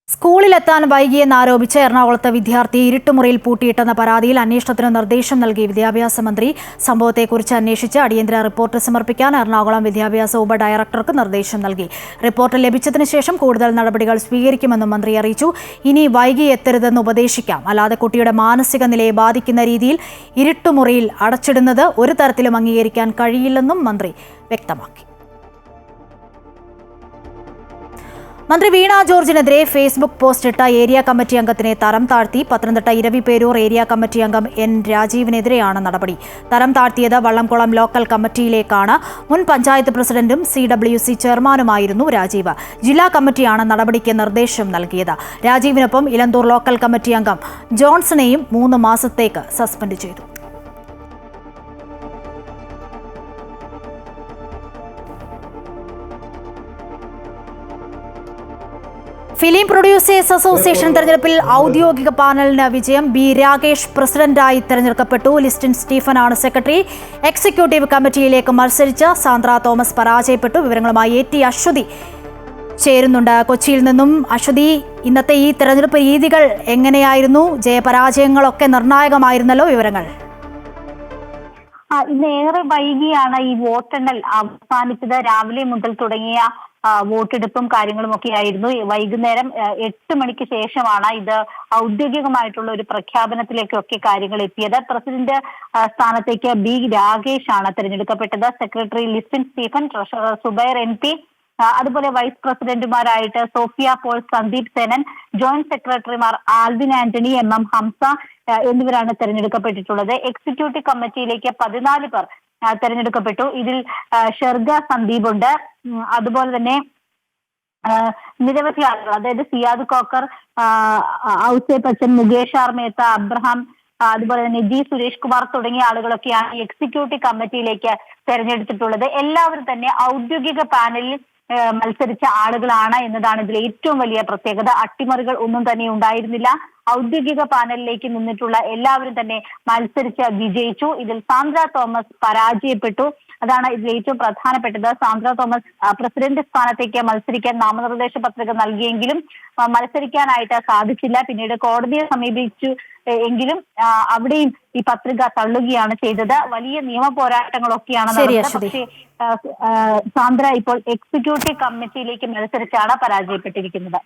സ്കൂളിലെത്താൻ വൈകിയെന്നാരോപിച്ച് എറണാകുളത്ത് വിദ്യാർത്ഥി ഇരുട്ടുമുറിയിൽ പൂട്ടിയിട്ടെന്ന പരാതിയിൽ അന്വേഷണത്തിന് നിർദ്ദേശം നൽകി വിദ്യാഭ്യാസ മന്ത്രി. സംഭവത്തെക്കുറിച്ച് അന്വേഷിച്ച് അടിയന്തര റിപ്പോർട്ട് സമർപ്പിക്കാൻ എറണാകുളം വിദ്യാഭ്യാസ ഉപ ഡയറക്ടർക്ക് നിർദ്ദേശം നൽകി. റിപ്പോർട്ട് ലഭിച്ചതിന് ശേഷം കൂടുതൽ നടപടികൾ സ്വീകരിക്കുമെന്നും മന്ത്രി അറിയിച്ചു. ഇനി വൈകി എത്തരുതെന്ന് ഉപദേശിക്കാം, അല്ലാതെ കുട്ടിയുടെ മാനസിക നിലയെ ബാധിക്കുന്ന രീതിയിൽ ഇരുട്ടുമുറിയിൽ അടച്ചിടുന്നത് ഒരു തരത്തിലും അംഗീകരിക്കാൻ കഴിയില്ലെന്നും മന്ത്രി വ്യക്തമാക്കി. മന്ത്രി വീണ ജോർജിനെതിരെ ഫേസ്ബുക്ക് പോസ്റ്റിട്ട ഏരിയ കമ്മിറ്റി അംഗത്തിനെ തരം താഴ്ത്തി. പത്തനംതിട്ട ഇരവിപേരൂർ ഏരിയ കമ്മിറ്റി അംഗം എൻ രാജീവിനെതിരെയാണ് നടപടി. തരം താഴ്ത്തിയത് വള്ളംകുളം ലോക്കൽ കമ്മിറ്റിയിലേക്കാണ്. മുൻ പഞ്ചായത്ത് പ്രസിഡന്റും CWC ചെയർമാനുമായിരുന്നു രാജീവ്. ജില്ലാ കമ്മിറ്റിയാണ് നടപടിക്ക് നിർദ്ദേശം നൽകിയത്. രാജീവിനൊപ്പം ഇലന്തൂർ ലോക്കൽ കമ്മിറ്റി അംഗം ജോൺസണെയും 3 മാസത്തേക്ക് സസ്പെൻഡ് ചെയ്തു. ഫിലിം പ്രൊഡ്യൂസേഴ്സ് അസോസിയേഷൻ തെരഞ്ഞെടുപ്പിൽ ഔദ്യോഗിക പാനലിന് വിജയം. B. രാകേഷ് പ്രസിഡന്റായി തെരഞ്ഞെടുക്കപ്പെട്ടു. ലിസ്റ്റിൻ സ്റ്റീഫനാണ് സെക്രട്ടറി. എക്സിക്യൂട്ടീവ് കമ്മിറ്റിയിലേക്ക് മത്സരിച്ച സാന്ദ്ര തോമസ് പരാജയപ്പെട്ടു. വിവരങ്ങളുമായി AT അശ്വതി ചേരുന്നുണ്ട് കൊച്ചിയിൽ നിന്നും. അശ്വതി, ഇന്നത്തെ ഈ തെരഞ്ഞെടുപ്പ് രീതികൾ എങ്ങനെയായിരുന്നു? ജയപരാജയങ്ങളൊക്കെ നിർണായകമായിരുന്നല്ലോ. വിവരങ്ങൾ. ഇന്ന് ഏറെ വൈകിയാണ് ഈ വോട്ടെണ്ണൽ അവസാനിച്ചത്. രാവിലെ മുതൽ തുടങ്ങിയ വോട്ടെടുപ്പും കാര്യങ്ങളും ഒക്കെ ആയിരുന്നു. വൈകുന്നേരം 8 മണിക്ക് ശേഷമാണ് ഇത് ഔദ്യോഗികമായിട്ടുള്ള ഒരു പ്രഖ്യാപനത്തിലേക്കൊക്കെ കാര്യങ്ങൾ എത്തിയത്. പ്രസിഡന്റ് സ്ഥാനത്തേക്ക് B. രാകേഷ് ആണ് തിരഞ്ഞെടുക്കപ്പെട്ടത്. Secretary Listin Stephen, treasurer Zubair MP, അതുപോലെ വൈസ് പ്രസിഡന്റുമാരായിട്ട് സോഫിയ പോൾ, സന്ദീപ് സേനൻ, ജോയിന്റ് സെക്രട്ടറിമാർ ആൽവിൻ ആന്റണി, MM ഹംസ എന്നിവരാണ് തിരഞ്ഞെടുക്കപ്പെട്ടിട്ടുള്ളത്. എക്സിക്യൂട്ടീവ് കമ്മിറ്റിയിലേക്ക് 14 പേർ തെരഞ്ഞെടുക്കപ്പെട്ടു. ഇതിൽ ഷെർഗ സന്ദീപ് ഉണ്ട്. അതുപോലെ തന്നെ നിരവധി ആളുകൾ, അതായത് സിയാദ് കോക്കർ, ഔസേപ്പ് അച്ഛൻ, മുകേഷ് ആർ മേത്ത, അബ്രഹാം, അതുപോലെ തന്നെ G. സുരേഷ് കുമാർ തുടങ്ങിയ ആളുകളൊക്കെയാണ് എക്സിക്യൂട്ടീവ് കമ്മിറ്റിയിലേക്ക് തെരഞ്ഞെടുത്തിട്ടുള്ളത്. എല്ലാവരും തന്നെ ഔദ്യോഗിക പാനലിൽ മത്സരിച്ച ആളുകളാണ് എന്നതാണ് ഇതിൽ ഏറ്റവും വലിയ പ്രത്യേകത. അട്ടിമറികൾ ഒന്നും തന്നെ ഉണ്ടായിരുന്നില്ല. ഔദ്യോഗിക പാനലിലേക്ക് നിന്നിട്ടുള്ള എല്ലാവരും തന്നെ മത്സരിച്ച് വിജയിച്ചു. ഇതിൽ സാന്ദ്ര തോമസ് പരാജയപ്പെട്ടു. അതാണ് ഇതിൽ ഏറ്റവും പ്രധാനപ്പെട്ടത്. സാന്ദ്ര തോമസ് പ്രസിഡന്റ് സ്ഥാനത്തേക്ക് മത്സരിക്കാൻ നാമനിർദ്ദേശ പത്രിക നൽകിയെങ്കിലും മത്സരിക്കാനായിട്ട് സാധിച്ചില്ല. പിന്നീട് കോടതിയെ സമീപിച്ചു എങ്കിലും അവിടെയും ഈ പത്രിക തള്ളുകയാണ് ചെയ്തത്. വലിയ നിയമ പോരാട്ടങ്ങളൊക്കെയാണ് നടന്നത്. പക്ഷേ സാന്ദ്ര ഇപ്പോൾ എക്സിക്യൂട്ടീവ് കമ്മിറ്റിയിലേക്ക് മത്സരിച്ചാണ് പരാജയപ്പെട്ടിരിക്കുന്നത്.